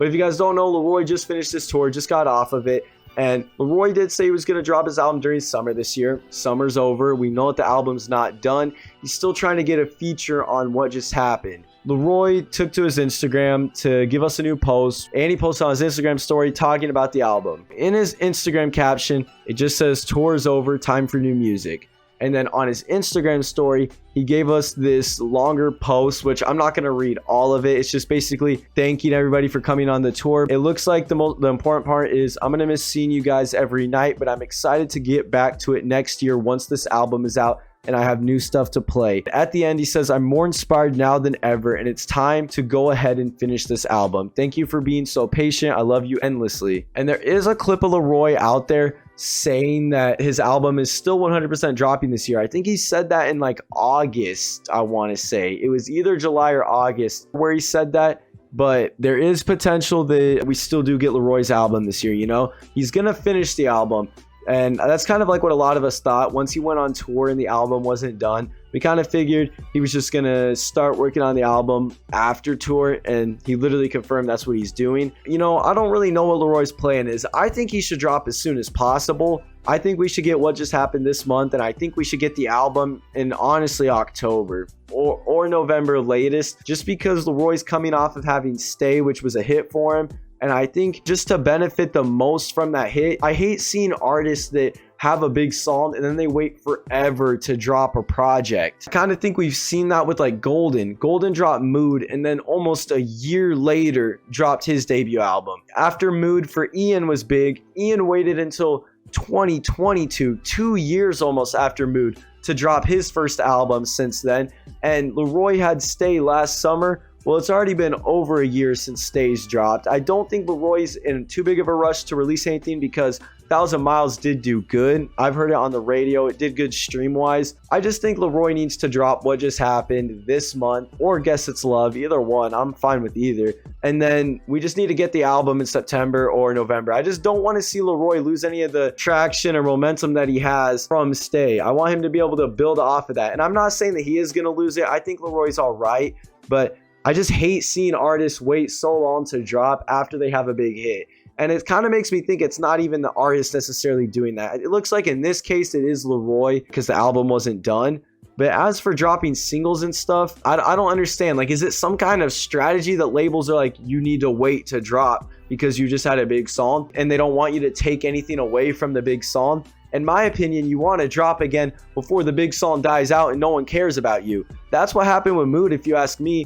But if you guys don't know, LAROI just finished his tour, just got off of it. And LAROI did say he was going to drop his album during summer this year. Summer's over. We know that the album's not done. He's still trying to get a feature on what just happened. LAROI took to his Instagram to give us a new post, and he posted on his Instagram story talking about the album. In his Instagram caption, it just says, "Tour's over, time for new music." And then on his Instagram story, he gave us this longer post, which I'm not going to read all of it. It's just basically thanking everybody for coming on the tour. It looks like the important part is I'm going to miss seeing you guys every night, but I'm excited to get back to it next year once this album is out and I have new stuff to play. At the end, he says, "I'm more inspired now than ever, and it's time to go ahead and finish this album. Thank you for being so patient. I love you endlessly." And there is a clip of LAROI out there saying that his album is still 100% dropping this year. I think he said that in like August, I want to say. It was either July or August where he said that. But there is potential that we still do get LAROI's album this year, you know? He's going to finish the album. And that's kind of like what a lot of us thought. Once he went on tour and the album wasn't done, we kind of figured he was just going to start working on the album after tour. And he literally confirmed that's what he's doing. You know, I don't really know what LAROI's plan is. I think he should drop as soon as possible. I think we should get what just happened this month. And I think we should get the album in honestly October or November latest. Just because LAROI's coming off of having Stay, which was a hit for him. And I think just to benefit the most from that hit, I hate seeing artists that have a big song and then they wait forever to drop a project. I kind of think we've seen that with like Golden. Golden dropped Mood and then almost a year later dropped his debut album. After Mood for Ian was big, Ian waited until 2022, 2 years almost after Mood, to drop his first album since then. And LAROI had Stay last summer. Well, it's already been over a year since Stay's dropped. I don't think LAROI's in too big of a rush to release anything because 1,000 Miles did do good. I've heard it on the radio. It did good stream-wise. I just think LAROI needs to drop What Just Happened this month or Guess It's Love. Either one. I'm fine with either. And then we just need to get the album in September or November. I just don't want to see LAROI lose any of the traction or momentum that he has from Stay. I want him to be able to build off of that. And I'm not saying that he is going to lose it. I think LAROI's all right. But I just hate seeing artists wait so long to drop after they have a big hit. And it kind of makes me think it's not even the artist necessarily doing that. It looks like in this case it is LAROI because the album wasn't done. But as for dropping singles and stuff, I don't understand. Like, is it some kind of strategy that labels are like, you need to wait to drop because you just had a big song and they don't want you to take anything away from the big song? In my opinion, you want to drop again before the big song dies out and no one cares about you. That's what happened with Mood, if you ask me.